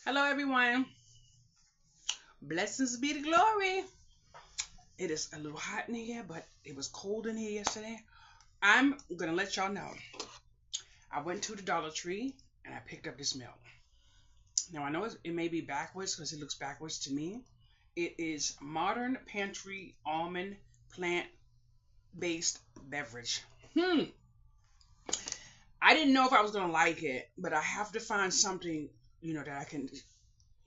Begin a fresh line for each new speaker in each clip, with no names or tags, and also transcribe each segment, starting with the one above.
Hello, everyone. Blessings be the glory. It is a little hot in here, but it was cold in here yesterday. I'm gonna let y'all know. I went to the Dollar Tree and I picked up this milk. Now I know it may be backwards because it looks backwards to me. It is Modern Pantry almond plant-based beverage. Hmm. I didn't know if I was gonna like it, but I have to find something that I can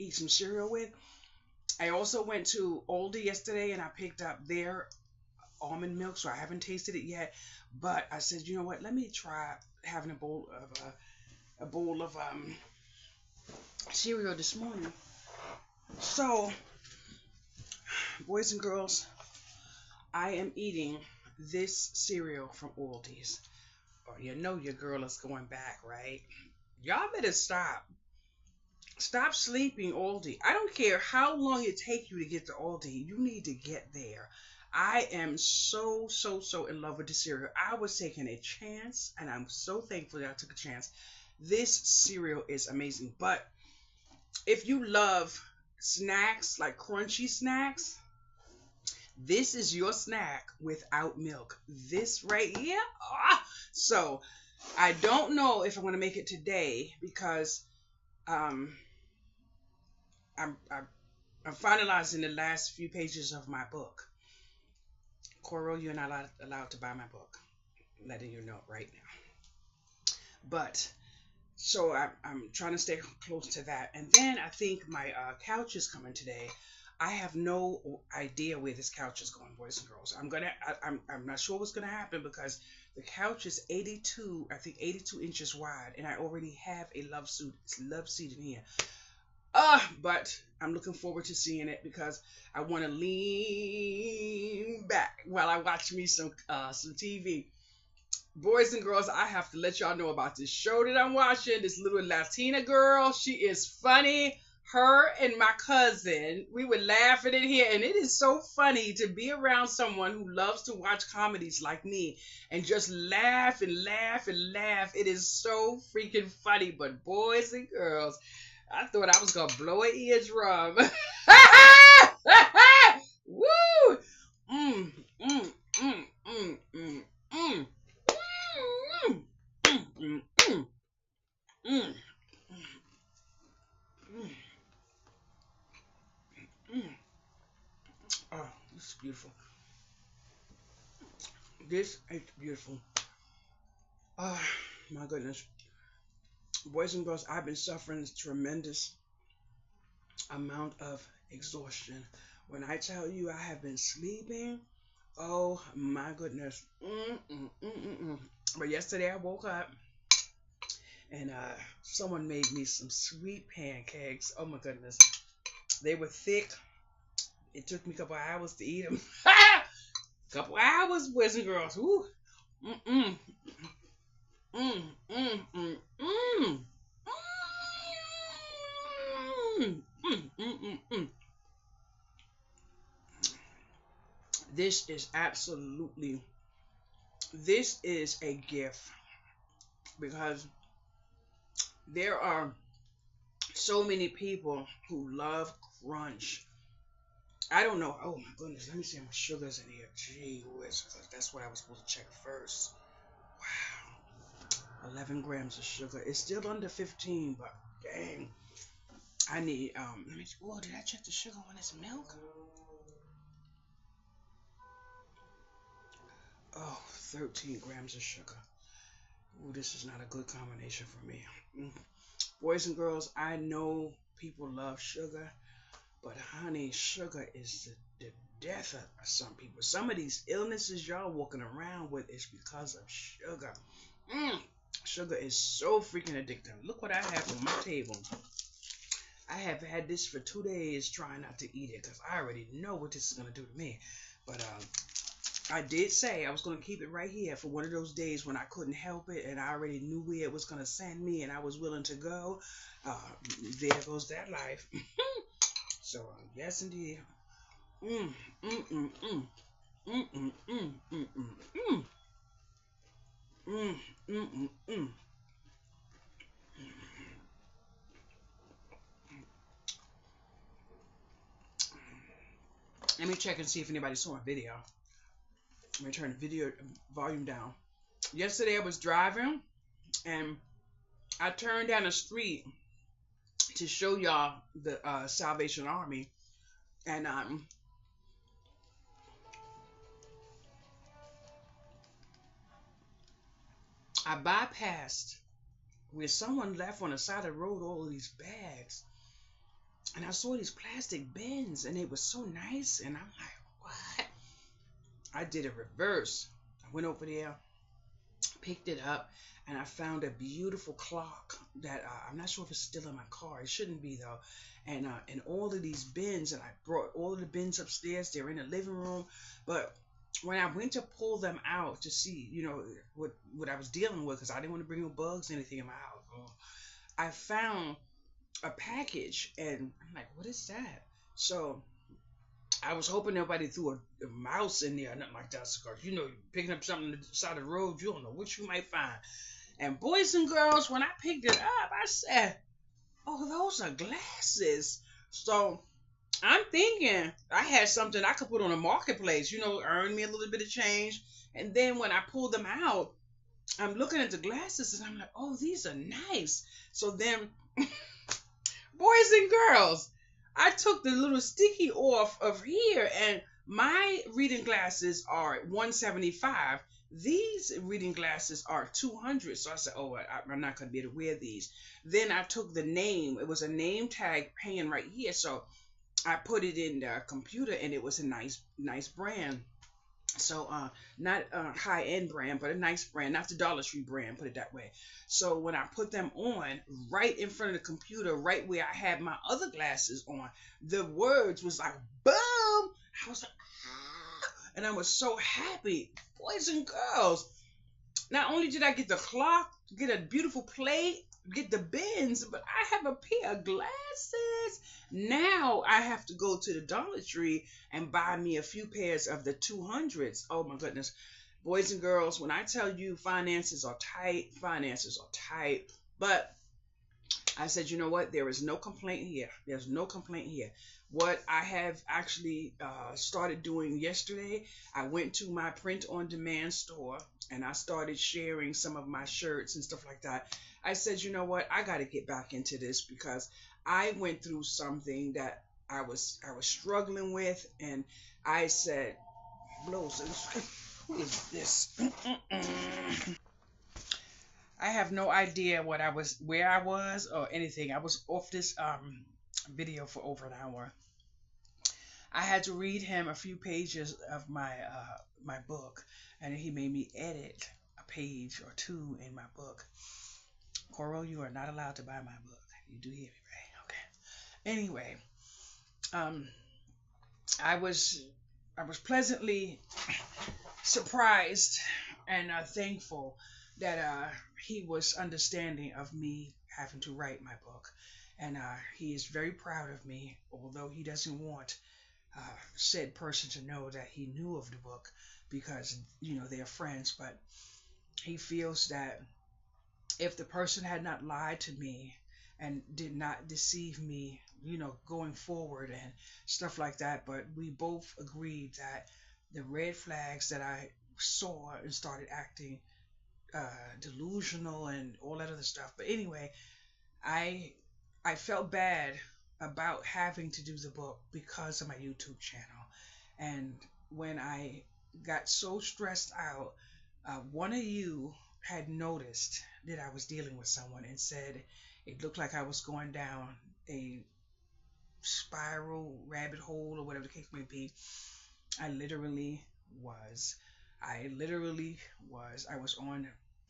eat some cereal with. I also went to Aldi yesterday and I picked up their almond milk, so I haven't tasted it yet. But I said, you know what? Let me try having a bowl of cereal this morning. So, boys and girls, I am eating this cereal from Aldi's. Oh, you know your girl is going back, right? Y'all better stop. Stop sleeping, Aldi. I don't care how long it take you to get to Aldi. You need to get there. I am so in love with the cereal. I was taking a chance, and I'm so thankful that I took a chance. This cereal is amazing. But if you love snacks, like crunchy snacks, this is your snack without milk. This right here. So I don't know if I'm going to make it today because um, I'm finalizing the last few pages of my book. Coral, you're not allowed to buy my book. I'm letting you know right now. But so I'm trying to stay close to that. And then I think my couch is coming today. I have no idea where this couch is going, boys and girls. I'm not sure what's gonna happen because the couch is 82, I think 82 inches wide, and I already have a love seat in here. But I'm looking forward to seeing it because I want to lean back while I watch me some TV. Boys and girls, I have to let y'all know about this show that I'm watching. This little Latina girl, she is funny. Her and my cousin, we were laughing in here, and it is so funny to be around someone who loves to watch comedies like me and just laugh and laugh and laugh. It is so freaking funny. But boys and girls, I thought I was gonna blow an eardrum. Woo! Mm, mm, mm, mm, mm, mm. Mm, mm, mm, mm, mm, mm, mm. Oh, this is beautiful. This is beautiful. Oh, my goodness. Boys and girls, I've been suffering this tremendous amount of exhaustion. When I tell you I have been sleeping, oh my goodness. But yesterday I woke up and someone made me some sweet pancakes. Oh my goodness. They were thick. It took me a couple hours to eat them. Couple hours, boys and girls. Ooh. Mm-mm. Mm, mm, mm, mm. Mm, mm, mm, mm, mm. This is absolutely, this is a gift because there are so many people who love crunch. I don't know. Oh my goodness. Let me see how much sugar's in here. Gee whiz. That's what I was supposed to check first. Wow. 11 grams of sugar. It's still under 15, but dang. I need, let me, oh, did I check the sugar on this milk? Oh, 13 grams of sugar. Oh, this is not a good combination for me. Mm. Boys and girls, I know people love sugar, but honey, sugar is the death of some people. Some of these illnesses y'all walking around with is because of sugar. Mm. Sugar is so freaking addictive. Look what I have on my table. I have had this for 2 days trying not to eat it because I already know what this is going to do to me. But I did say I was going to keep it right here for one of those days when I couldn't help it and I already knew where it was going to send me and I was willing to go. Uh, there goes that life. So, yes, indeed. Mm, mm, mm, mm. Mm, mm, mm, mm, mm, mm. Mm, mm, mm, mm. Let me check and see if anybody saw my video. Let me turn the video volume down. Yesterday I was driving and I turned down the street to show y'all the Salvation Army, and I bypassed where someone left on the side of the road all of these bags, and I saw these plastic bins, and it was so nice, and I'm like, what? I did a reverse. I went over there, picked it up, and I found a beautiful clock that I'm not sure if it's still in my car. It shouldn't be though. And all of these bins, and I brought all of the bins upstairs. They're in the living room. But when I went to pull them out to see, what I was dealing with, because I didn't want to bring no bugs or anything in my house, I found a package, and I'm like, what is that? So I was hoping nobody threw a mouse in there or nothing like that, because picking up something on the side of the road, you don't know what you might find. And boys and girls, when I picked it up, I said, oh, those are glasses. So I'm thinking I had something I could put on a marketplace, earn me a little bit of change. And then when I pulled them out, I'm looking at the glasses and I'm like, oh, these are nice. So then, boys and girls, I took the little sticky off of here, and my reading glasses are $175. These reading glasses are $200. So I said, oh, I'm not going to be able to wear these. Then I took the name. It was a name tag hanging right here. So I put it in the computer, and it was a nice brand. So not a high-end brand, but a nice brand, not the Dollar Tree brand, put it that way. So when I put them on, right in front of the computer, right where I had my other glasses on, the words was like, boom! I was like, ah! And I was so happy. Boys and girls, not only did I get the clock, get a beautiful plate, get the bins, but I have a pair of glasses. Now I have to go to the Dollar Tree and buy me a few pairs of the 200s. Oh my goodness. Boys and girls, when I tell you finances are tight, finances are tight. But I said, you know what? There is no complaint here. There's no complaint here. What I have actually started doing yesterday, I went to my print-on-demand store and I started sharing some of my shirts and stuff like that. I said, you know what? I got to get back into this because I went through something that I was struggling with, and I said, "Blows, what is this?" I have no idea where I was, or anything. I was off this video for over an hour. I had to read him a few pages of my book, and he made me edit a page or two in my book. Coral, you are not allowed to buy my book. You do hear me, right? Okay. Anyway, I was pleasantly surprised and thankful that he was understanding of me having to write my book, and he is very proud of me, although he doesn't want said person to know that he knew of the book because they're friends, but he feels that if the person had not lied to me and did not deceive me, going forward and stuff like that, but we both agreed that the red flags that I saw and started acting delusional and all that other stuff. But anyway, I felt bad about having to do the book because of my YouTube channel. And when I got so stressed out, one of you had noticed that I was dealing with someone and said it looked like I was going down a spiral, rabbit hole, or whatever the case may be. I literally was. I was on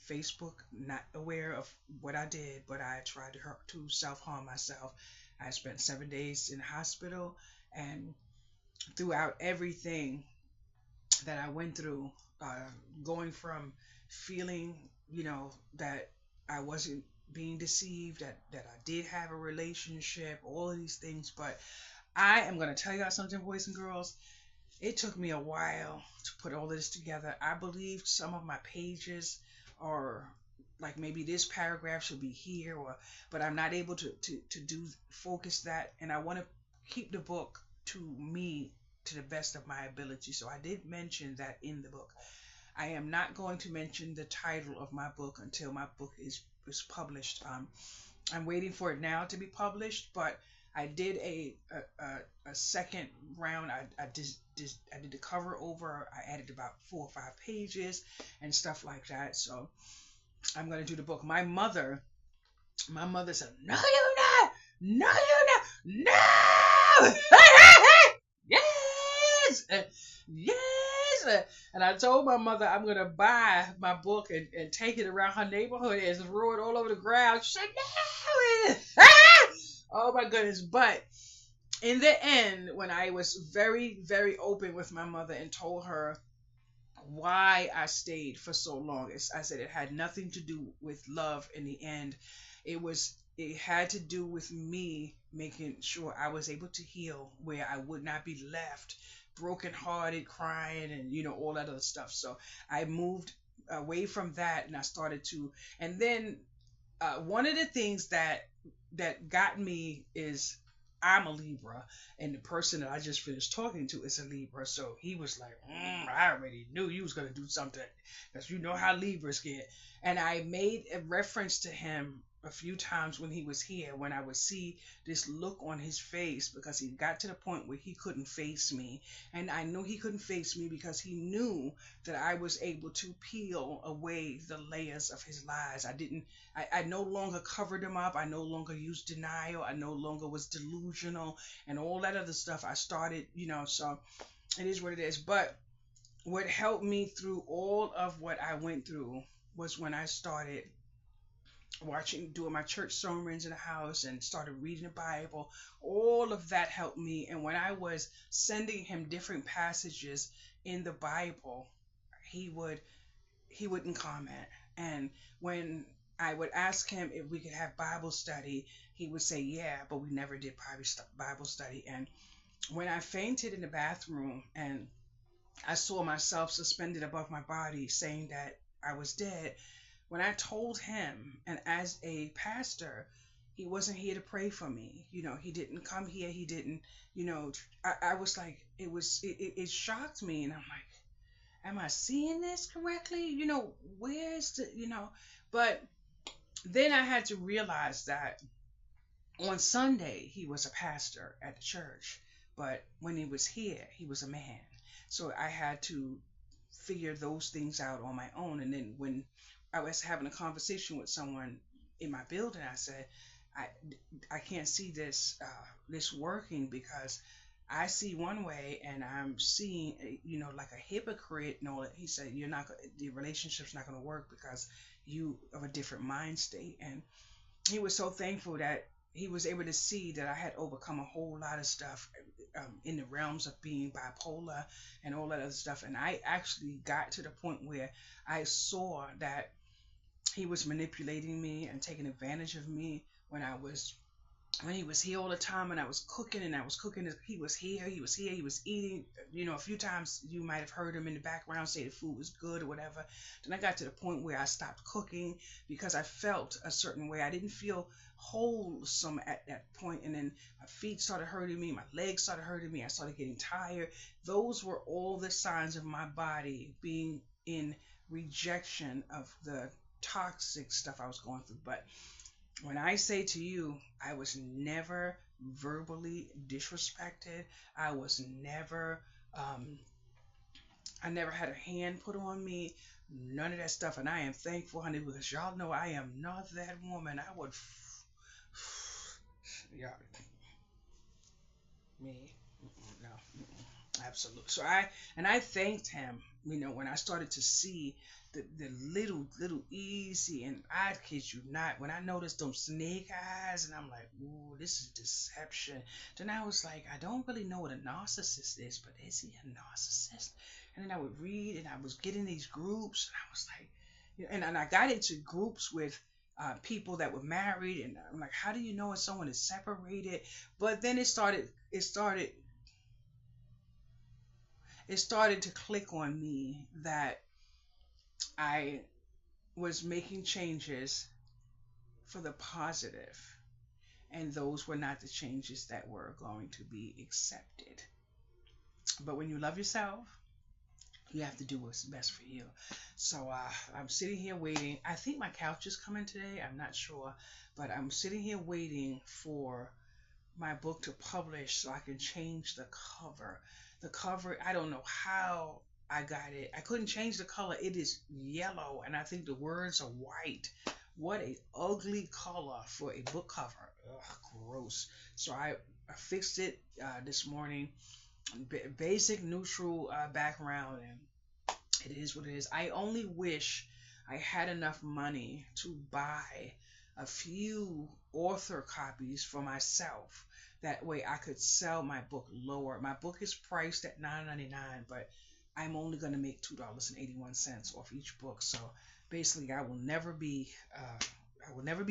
Facebook, not aware of what I did, but I tried to self-harm myself. I spent 7 days in the hospital, and throughout everything that I went through, going from feeling, that I wasn't being deceived, that I did have a relationship, all of these things. But I am going to tell y'all something, boys and girls. It took me a while to put all this together. I believed some of my pages are like maybe this paragraph should be here, but I'm not able to focus that, and I want to keep the book to me to the best of my ability. So I did mention that in the book. I am not going to mention the title of my book until my book is published. I'm waiting for it now to be published, but I did a second round. I did the cover over. I added about 4 or 5 pages and stuff like that. So I'm gonna do the book. My mother said, "No, you're not. No, you're not. No." Yes, yes. And I told my mother I'm gonna buy my book and take it around her neighborhood and throw it all over the ground. She said, "No." Oh my goodness. But in the end, when I was very, very open with my mother and told her why I stayed for so long, I said it had nothing to do with love in the end. It had to do with me making sure I was able to heal where I would not be left brokenhearted, crying, and all that other stuff. So I moved away from that, and I started to. And then one of the things that got me is I'm a Libra, and the person that I just finished talking to is a Libra. So he was like, I already knew you was gonna do something, because you know how Libras get. And I made a reference to him a few times when he was here, when I would see this look on his face, because he got to the point where he couldn't face me. And I knew he couldn't face me because he knew that I was able to peel away the layers of his lies. I no longer covered him up. I no longer used denial. I no longer was delusional and all that other stuff. I started, so it is what it is. But what helped me through all of what I went through was when I started doing my church sermons in the house and started reading the Bible. All of that helped me. And when I was sending him different passages in the Bible, he wouldn't comment. And when I would ask him if we could have Bible study, he would say, yeah, but we never did Bible study. And when I fainted in the bathroom and I saw myself suspended above my body saying that I was dead, when I told him, and as a pastor, he wasn't here to pray for me. He didn't come here. He didn't, I was like, it shocked me. And I'm like, am I seeing this correctly? Where's but then I had to realize that on Sunday, he was a pastor at the church, but when he was here, he was a man. So I had to figure those things out on my own. And then when I was having a conversation with someone in my building, I said, I can't see this working, because I see one way and I'm seeing, like a hypocrite and all that. He said, the relationship's not going to work because you of a different mind state. And he was so thankful that he was able to see that I had overcome a whole lot of stuff in the realms of being bipolar and all that other stuff. And I actually got to the point where I saw that he was manipulating me and taking advantage of me when he was here all the time, and I was cooking, he was here, he was eating. A few times you might have heard him in the background say the food was good or whatever. Then I got to the point where I stopped cooking because I felt a certain way. I didn't feel wholesome at that point. And then my feet started hurting me, my legs started hurting me, I started getting tired. Those were all the signs of my body being in rejection of the toxic stuff I was going through. But when I say to you, I was never verbally disrespected. I was never, I never had a hand put on me. None of that stuff. And I am thankful, honey, because y'all know I am not that woman. I would, yeah, me, no, absolutely. So I thanked him, when I started to see the little easy, and I kid you not, when I noticed them snake eyes, and I'm like, ooh, this is deception. Then I was like, I don't really know what a narcissist is, but is he a narcissist? And then I would read, and I was getting these groups, and I was like, and I got into groups with people that were married, and I'm like, how do you know if someone is separated? But then it started to click on me that I was making changes for the positive, and those were not the changes that were going to be accepted. But when you love yourself, you have to do what's best for you. So I'm sitting here waiting. I think my couch is coming today. I'm not sure, but I'm sitting here waiting for my book to publish so I can change the cover. The cover, I don't know how I got it. I couldn't change the color. It is yellow, and I think the words are white. What a ugly color for a book cover. Ugh, gross. So I fixed it this morning. Basic neutral background, and it is what it is. I only wish I had enough money to buy a few author copies for myself. That way I could sell my book lower. My book is priced at $9.99, but I'm only going to make $2.81 off each book. So basically, I will never be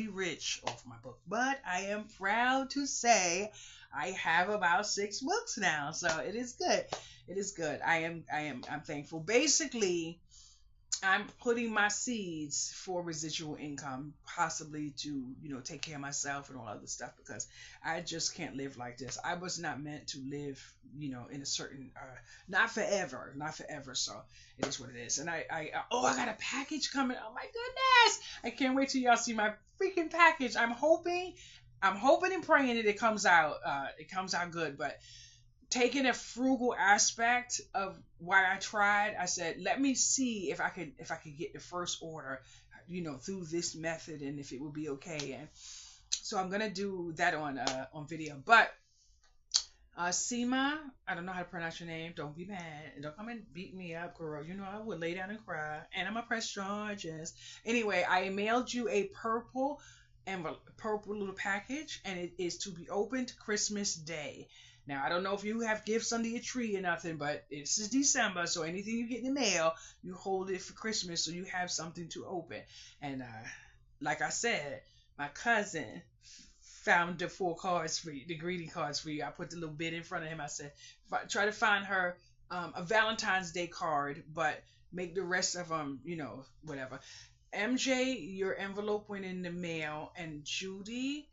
rich off my book. But I am proud to say I have about 6 books now, so it is good. It is good. I'm thankful. Basically, I'm putting my seeds for residual income, possibly to, take care of myself and all other stuff, because I just can't live like this. I was not meant to live, in a certain, not forever, not forever. So it is what it is. And I got a package coming. Oh my goodness. I can't wait till y'all see my freaking package. I'm hoping and praying that it comes out good, but taking a frugal aspect of why I tried, I said, let me see if I could get the first order, through this method, and if it would be okay. And so I'm gonna do that on video. But Seema, I don't know how to pronounce your name. Don't be mad and don't come and beat me up, girl. You know I would lay down and cry, and I'm gonna press charges. Anyway, I mailed you a purple little package, and it is to be opened Christmas Day. Now, I don't know if you have gifts under your tree or nothing, but this is December, so anything you get in the mail, you hold it for Christmas so you have something to open. And like I said, my cousin found the 4 cards for you, the greeting cards for you. I put the little bit in front of him. I said, try to find her a Valentine's Day card, but make the rest of them, whatever. MJ, your envelope went in the mail, and Judy,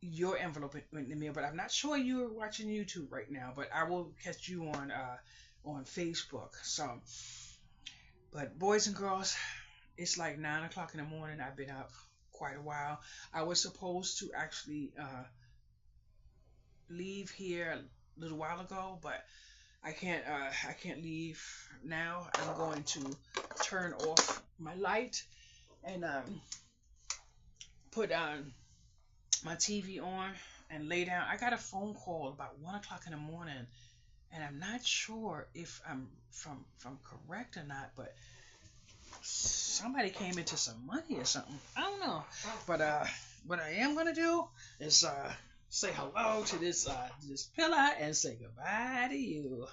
your envelope went in the mail, but I'm not sure you're watching YouTube right now, but I will catch you on Facebook. So, but boys and girls, it's like 9 o'clock in the morning. I've been up quite a while. I was supposed to actually leave here a little while ago, but I can't leave now. I'm going to turn off my light and put my TV on and lay down. I got a phone call about 1 o'clock in the morning, and I'm not sure if I'm from correct or not, but somebody came into some money or something. I don't know. But what I am gonna do is say hello to this pillar and say goodbye to you.